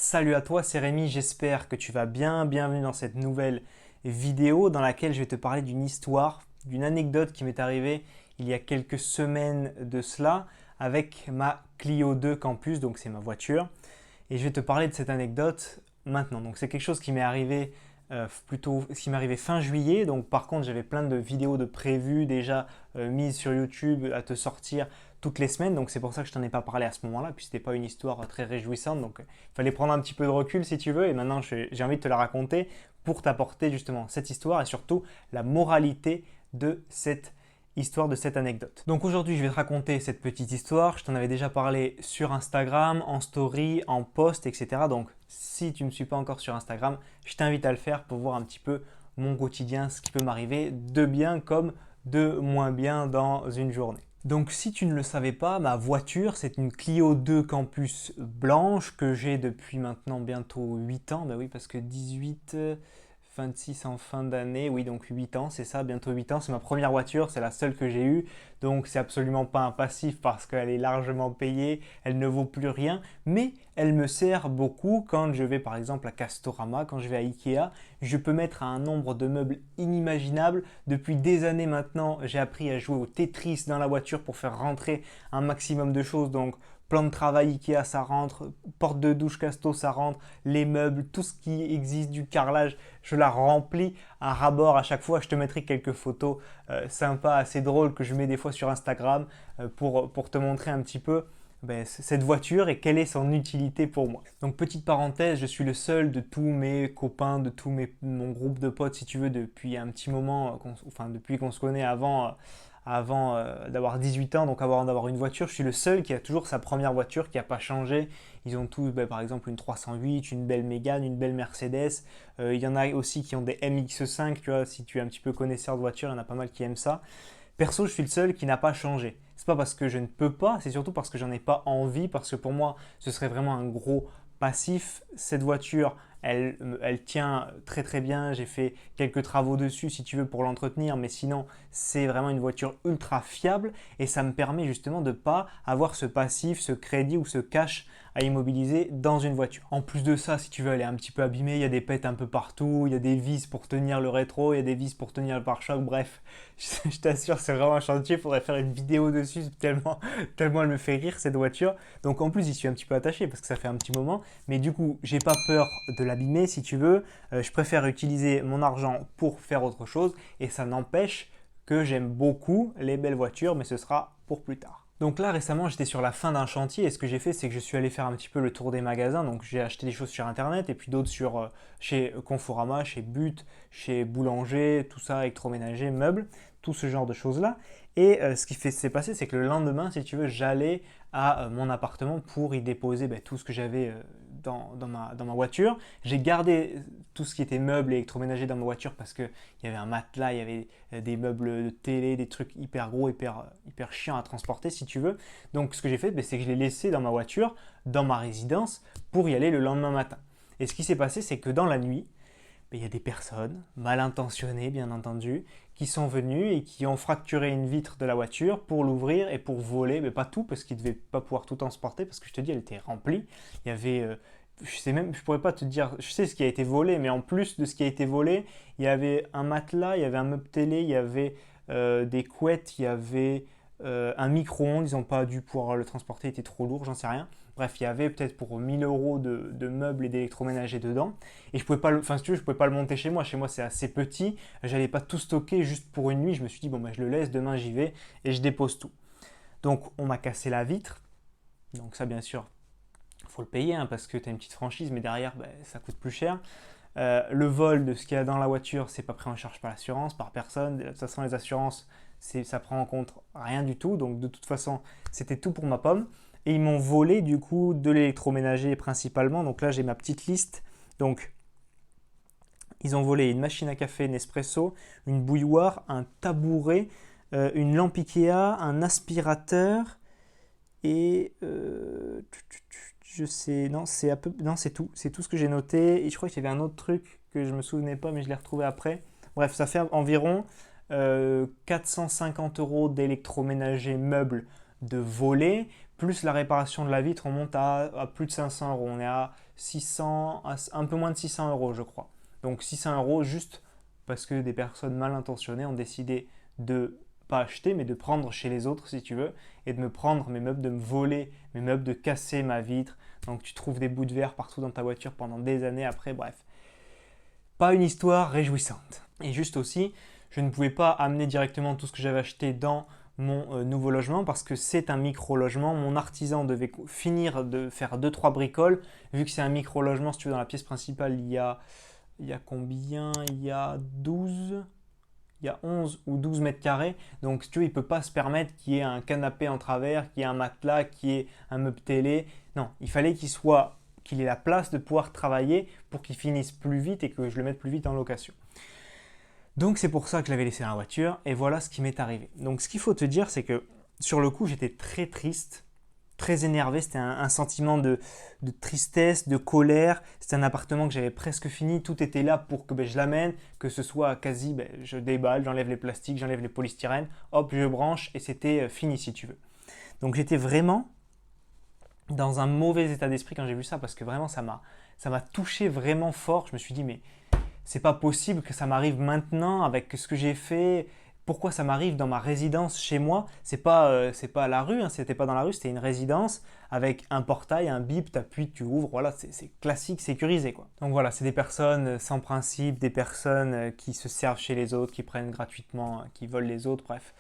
Salut à toi, c'est Rémi, j'espère que tu vas bien. Bienvenue dans cette nouvelle vidéo dans laquelle je vais te parler d'une histoire, d'une anecdote qui m'est arrivée il y a quelques semaines de cela avec ma Clio 2 Campus, donc c'est ma voiture. Et je vais te parler de cette anecdote maintenant. Donc c'est quelque chose qui m'est arrivé qui m'est arrivé fin juillet. Donc par contre j'avais plein de vidéos de prévues déjà mises sur YouTube à te sortir toutes les semaines. Donc c'est pour ça que je t'en ai pas parlé à ce moment-là, puis c'était pas une histoire très réjouissante. Donc il fallait prendre un petit peu de recul si tu veux. Et maintenant j'ai envie de te la raconter pour t'apporter justement cette histoire et surtout la moralité de cette histoire de cette anecdote. Donc aujourd'hui, je vais te raconter cette petite histoire. Je t'en avais déjà parlé sur Instagram, en story, en post, etc. Donc si tu ne me suis pas encore sur Instagram, je t'invite à le faire pour voir un petit peu mon quotidien, ce qui peut m'arriver de bien comme de moins bien dans une journée. Donc si tu ne le savais pas, ma voiture, c'est une Clio 2 Campus blanche que j'ai depuis maintenant bientôt 8 ans. Ben oui, parce que 18, 26 en fin d'année, oui, donc 8 ans, c'est ça, bientôt 8 ans. C'est ma première voiture, c'est la seule que j'ai eue. Donc c'est absolument pas un passif parce qu'elle est largement payée, elle ne vaut plus rien, mais elle me sert beaucoup quand je vais par exemple à Castorama, quand je vais à Ikea. Je peux mettre un nombre de meubles inimaginable. Depuis des années maintenant, j'ai appris à jouer au Tetris dans la voiture pour faire rentrer un maximum de choses. Donc plan de travail Ikea, ça rentre, porte de douche Casto, ça rentre, les meubles, tout ce qui existe du carrelage, je la remplis à ras-bord à chaque fois. Je te mettrai quelques photos sympas, assez drôles que je mets des fois sur Instagram pour te montrer un petit peu cette voiture et quelle est son utilité pour moi. Donc petite parenthèse, je suis le seul de tous mes copains, de mon groupe de potes si tu veux depuis un petit moment, enfin depuis qu'on se connaît avant d'avoir 18 ans, donc avant d'avoir une voiture, je suis le seul qui a toujours sa première voiture, qui n'a pas changé. Ils ont tous, par exemple, une 308, une belle Mégane, une belle Mercedes. Il y en a aussi qui ont des MX5, tu vois, si tu es un petit peu connaisseur de voiture, il y en a pas mal qui aiment ça. Perso, je suis le seul qui n'a pas changé. C'est pas parce que je ne peux pas, c'est surtout parce que j'en ai pas envie, parce que pour moi, ce serait vraiment un gros passif. Cette voiture, elle tient très très bien. J'ai fait quelques travaux dessus si tu veux pour l'entretenir, mais sinon c'est vraiment une voiture ultra fiable et ça me permet justement de ne pas avoir ce passif, ce crédit ou ce cash à immobiliser dans une voiture. En plus de ça, si tu veux, elle est un petit peu abîmée, il y a des pètes un peu partout, il y a des vis pour tenir le rétro, il y a des vis pour tenir le pare-choc, bref, je t'assure, c'est vraiment un chantier, il faudrait faire une vidéo dessus tellement elle me fait rire cette voiture. Donc en plus, j'y suis un petit peu attaché parce que ça fait un petit moment, mais du coup, j'ai pas peur de l'abîmer si tu veux. Je préfère utiliser mon argent pour faire autre chose et ça n'empêche que j'aime beaucoup les belles voitures, mais ce sera pour plus tard. Donc là récemment j'étais sur la fin d'un chantier et ce que j'ai fait c'est que je suis allé faire un petit peu le tour des magasins. Donc j'ai acheté des choses sur internet et puis d'autres chez Conforama, chez But, chez Boulanger, tout ça, électroménager, meubles, tout ce genre de choses là. Et ce qui s'est passé c'est que le lendemain si tu veux j'allais à mon appartement pour y déposer tout ce que j'avais dans ma voiture. J'ai gardé tout ce qui était meubles et électroménager dans ma voiture parce qu'il y avait un matelas, il y avait des meubles de télé, des trucs hyper gros, hyper chiants à transporter si tu veux. Donc ce que j'ai fait, c'est que je l'ai laissé dans ma voiture, dans ma résidence, pour y aller le lendemain matin. Et ce qui s'est passé, c'est que dans la nuit, il y a des personnes, mal intentionnées bien entendu, qui sont venues et qui ont fracturé une vitre de la voiture pour l'ouvrir et pour voler, mais pas tout parce qu'ils ne devaient pas pouvoir tout transporter parce que je te dis, elle était remplie. Il y avait, je pourrais pas te dire, je sais ce qui a été volé, mais en plus de ce qui a été volé, il y avait un matelas, il y avait un meuble télé, il y avait des couettes, il y avait un micro-ondes, ils n'ont pas dû pouvoir le transporter, il était trop lourd, j'en sais rien. Bref, il y avait peut-être pour 1000 euros de meubles et d'électroménager dedans. Et je pouvais pas, enfin si tu veux, je pouvais pas le monter chez moi. Chez moi, c'est assez petit. J'allais pas tout stocker juste pour une nuit. Je me suis dit bon je le laisse, demain j'y vais et je dépose tout. Donc on m'a cassé la vitre. Donc ça bien sûr, faut le payer parce que tu as une petite franchise, mais derrière ça coûte plus cher. Le vol de ce qu'il y a dans la voiture, c'est pas pris en charge par l'assurance, par personne. De toute façon, les assurances, ça prend en compte rien du tout. Donc de toute façon, c'était tout pour ma pomme. Et ils m'ont volé du coup de l'électroménager principalement. Donc là, j'ai ma petite liste. Donc ils ont volé une machine à café Nespresso, une bouilloire, un tabouret, une lampe Ikea, un aspirateur et je sais, non, non, c'est tout ce que j'ai noté. Et je crois qu'il y avait un autre truc que je me souvenais pas, mais je l'ai retrouvé après. Bref, ça fait environ 450 euros d'électroménager meuble de voler, plus la réparation de la vitre, on monte à plus de 500 euros. On est à 600, un peu moins de 600 euros, je crois. Donc 600 euros juste parce que des personnes mal intentionnées ont décidé de pas acheter, mais de prendre chez les autres, si tu veux, et de me prendre mes meubles, de me voler mes meubles, de casser ma vitre. Donc tu trouves des bouts de verre partout dans ta voiture pendant des années après, bref. Pas une histoire réjouissante. Et juste aussi, je ne pouvais pas amener directement tout ce que j'avais acheté dans mon nouveau logement parce que c'est un micro-logement. Mon artisan devait finir de faire 2-3 bricoles. Vu que c'est un micro-logement, si tu veux, dans la pièce principale, il y a combien? Il y a 12, il y a 11 ou 12 mètres carrés. Donc, si tu veux, il ne peut pas se permettre qu'il y ait un canapé en travers, qu'il y ait un matelas, qu'il y ait un meuble télé. Non, il fallait qu'il ait la place de pouvoir travailler pour qu'il finisse plus vite et que je le mette plus vite en location. Donc c'est pour ça que je l'avais laissé dans la voiture et voilà ce qui m'est arrivé. Donc ce qu'il faut te dire, c'est que sur le coup, j'étais très triste, très énervé. C'était un sentiment de tristesse, de colère. C'était un appartement que j'avais presque fini. Tout était là pour que je l'amène, que ce soit quasi, je déballe, j'enlève les plastiques, j'enlève les polystyrènes, hop, je branche et c'était fini si tu veux. Donc j'étais vraiment dans un mauvais état d'esprit quand j'ai vu ça parce que vraiment ça m'a touché vraiment fort. Je me suis dit mais c'est pas possible que ça m'arrive maintenant avec ce que j'ai fait. Pourquoi ça m'arrive dans ma résidence chez moi? C'est pas à la rue, hein, c'était pas dans la rue, c'était une résidence avec un portail, un bip, t'appuies, tu ouvres, voilà, c'est classique, sécurisé quoi. Donc voilà, c'est des personnes sans principe, des personnes qui se servent chez les autres, qui prennent gratuitement, qui volent les autres, bref.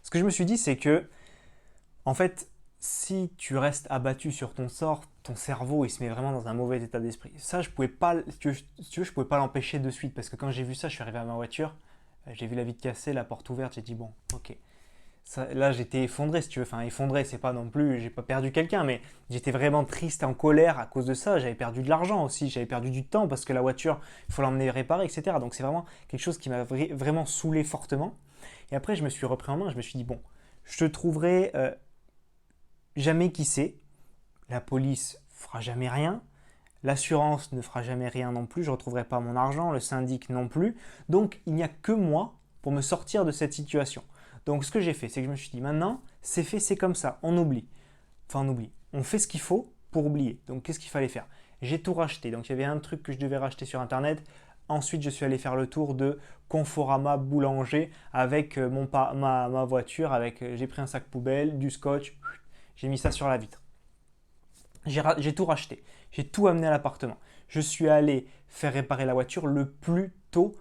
Ce que je me suis dit, c'est que en fait, si tu restes abattu sur ton sort, ton cerveau il se met vraiment dans un mauvais état d'esprit. Ça, je pouvais pas, si tu veux, je pouvais pas l'empêcher de suite parce que quand j'ai vu ça, je suis arrivé à ma voiture, j'ai vu la vitre cassée, la porte ouverte, j'ai dit bon, ok. Ça, là, j'étais effondré, si tu veux. Enfin, effondré, c'est pas non plus, j'ai pas perdu quelqu'un, mais j'étais vraiment triste, en colère à cause de ça. J'avais perdu de l'argent aussi, j'avais perdu du temps parce que la voiture, il faut l'emmener réparer, etc. Donc c'est vraiment quelque chose qui m'a vraiment saoulé fortement. Et après, je me suis repris en main, je me suis dit bon, je te trouverai jamais qui sait. La police fera jamais rien. L'assurance ne fera jamais rien non plus. Je ne retrouverai pas mon argent. Le syndic non plus. Donc, il n'y a que moi pour me sortir de cette situation. Donc, ce que j'ai fait, c'est que je me suis dit, maintenant, c'est fait, c'est comme ça. On oublie. Enfin, on oublie. On fait ce qu'il faut pour oublier. Donc, qu'est-ce qu'il fallait faire? J'ai tout racheté. Donc, il y avait un truc que je devais racheter sur Internet. Ensuite, je suis allé faire le tour de Conforama Boulanger avec ma voiture. J'ai pris un sac poubelle, du scotch. J'ai mis ça sur la vitre. J'ai tout racheté. J'ai tout amené à l'appartement. Je suis allé faire réparer la voiture le plus tôt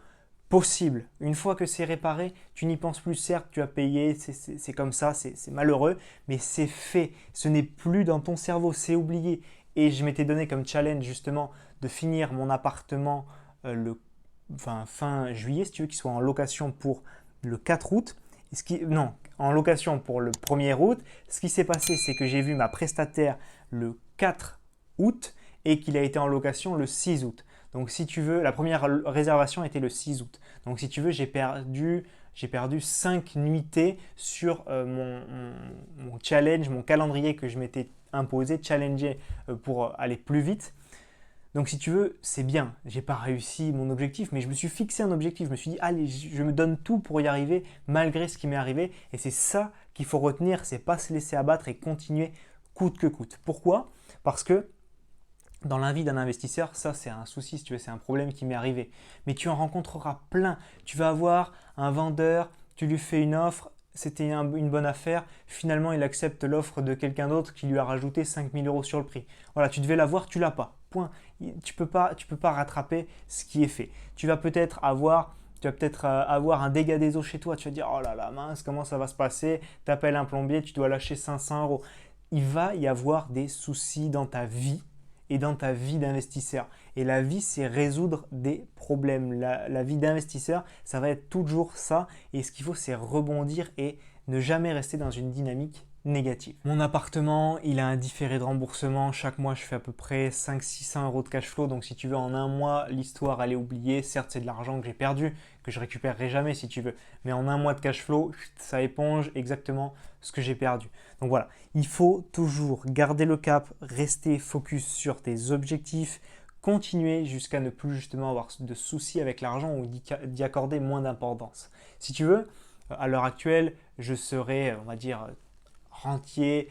possible. Une fois que c'est réparé, tu n'y penses plus. Certes, tu as payé, c'est comme ça, c'est malheureux, mais c'est fait. Ce n'est plus dans ton cerveau, c'est oublié. Et je m'étais donné comme challenge justement de finir mon appartement fin juillet, si tu veux, qu'il soit en location pour le 4 août. Non, en location pour le 1er août. Ce qui s'est passé, c'est que j'ai vu ma prestataire le 4 août et qu'il a été en location le 6 août. Donc si tu veux, la première réservation était le 6 août. Donc si tu veux, j'ai perdu 5 nuitées sur mon challenge, mon calendrier que je m'étais imposé, challenger pour aller plus vite. Donc si tu veux, c'est bien. J'ai pas réussi mon objectif, mais je me suis fixé un objectif. Je me suis dit, allez, je me donne tout pour y arriver, malgré ce qui m'est arrivé. Et c'est ça qu'il faut retenir, c'est pas se laisser abattre et continuer coûte que coûte. Pourquoi? Parce que dans la vie d'un investisseur, ça c'est un souci, si tu veux, c'est un problème qui m'est arrivé. Mais tu en rencontreras plein. Tu vas avoir un vendeur, tu lui fais une offre, c'était une bonne affaire. Finalement, il accepte l'offre de quelqu'un d'autre qui lui a rajouté 5 000 euros sur le prix. Voilà, tu devais l'avoir, tu l'as pas. Point. Tu peux pas rattraper ce qui est fait. Tu vas peut-être avoir un dégât des eaux chez toi. Tu vas dire, oh là là, mince, comment ça va se passer? Tu appelles un plombier, tu dois lâcher 500 euros. Il va y avoir des soucis dans ta vie et dans ta vie d'investisseur. Et la vie, c'est résoudre des problèmes. La vie d'investisseur, ça va être toujours ça. Et ce qu'il faut, c'est rebondir et ne jamais rester dans une dynamique négative. Mon appartement, il a un différé de remboursement. Chaque mois, je fais à peu près 500-600 euros de cash flow. Donc, si tu veux, en un mois, l'histoire, elle est oubliée. Certes, c'est de l'argent que j'ai perdu, que je récupérerai jamais si tu veux. Mais en un mois de cash flow, ça éponge exactement ce que j'ai perdu. Donc voilà, il faut toujours garder le cap, rester focus sur tes objectifs, continuer jusqu'à ne plus justement avoir de soucis avec l'argent ou d'y accorder moins d'importance. Si tu veux, à l'heure actuelle, je serais, on va dire, rentier,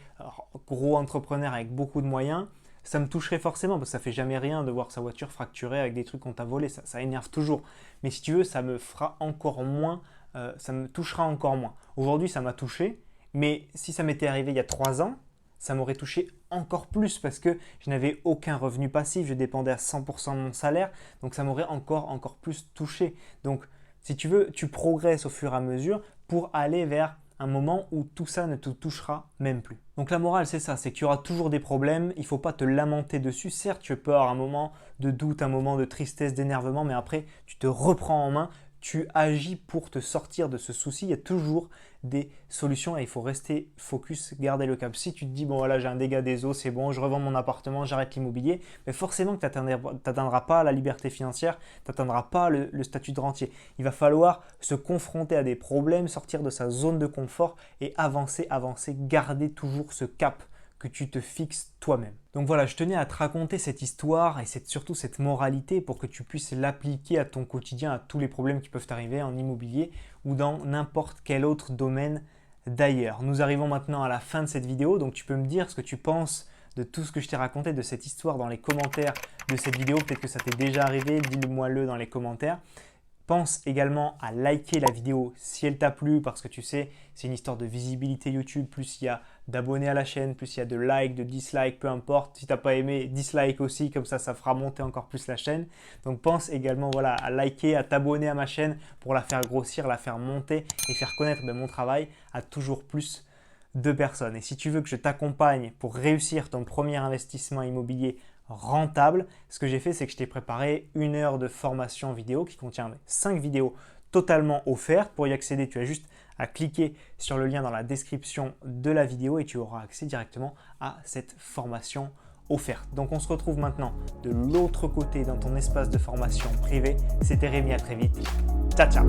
gros entrepreneur avec beaucoup de moyens, ça me toucherait forcément parce que ça fait jamais rien de voir sa voiture fracturée avec des trucs qu'on t'a volé, ça énerve toujours. Mais si tu veux, ça me fera encore moins, ça me touchera encore moins. Aujourd'hui, ça m'a touché, mais si ça m'était arrivé il y a 3 ans, ça m'aurait touché encore plus parce que je n'avais aucun revenu passif, je dépendais à 100% de mon salaire, donc ça m'aurait encore plus touché. Donc, si tu veux, tu progresses au fur et à mesure pour aller vers un moment où tout ça ne te touchera même plus. Donc la morale, c'est ça, c'est qu'il y aura toujours des problèmes, il ne faut pas te lamenter dessus. Certes, tu peux avoir un moment de doute, un moment de tristesse, d'énervement, mais après, tu te reprends en main, tu agis pour te sortir de ce souci. Il y a toujours des solutions et il faut rester focus, garder le cap. Si tu te dis, bon voilà, j'ai un dégât des eaux, c'est bon, je revends mon appartement, j'arrête l'immobilier, mais forcément que tu n'atteindras pas la liberté financière, tu n'atteindras pas le statut de rentier. Il va falloir se confronter à des problèmes, sortir de sa zone de confort et avancer, garder toujours ce cap que tu te fixes toi-même. Donc voilà, je tenais à te raconter cette histoire et surtout cette moralité pour que tu puisses l'appliquer à ton quotidien, à tous les problèmes qui peuvent t'arriver en immobilier ou dans n'importe quel autre domaine d'ailleurs. Nous arrivons maintenant à la fin de cette vidéo, donc tu peux me dire ce que tu penses de tout ce que je t'ai raconté, de cette histoire dans les commentaires de cette vidéo. Peut-être que ça t'est déjà arrivé, dis-le-moi dans les commentaires. Pense également à liker la vidéo si elle t'a plu parce que tu sais, c'est une histoire de visibilité YouTube. Plus il y a d'abonnés à la chaîne, plus il y a de likes, de dislikes, peu importe. Si tu n'as pas aimé, dislike aussi, comme ça fera monter encore plus la chaîne. Donc pense également voilà, à liker, à t'abonner à ma chaîne pour la faire grossir, la faire monter et faire connaître mon travail à toujours plus de personnes. Et si tu veux que je t'accompagne pour réussir ton premier investissement immobilier rentable, ce que j'ai fait, c'est que je t'ai préparé 1 heure de formation vidéo qui contient 5 vidéos totalement offertes. Pour y accéder, tu as juste à cliquer sur le lien dans la description de la vidéo et tu auras accès directement à cette formation offerte. Donc on se retrouve maintenant de l'autre côté dans ton espace de formation privé. C'était Rémi, à très vite. Ciao, ciao.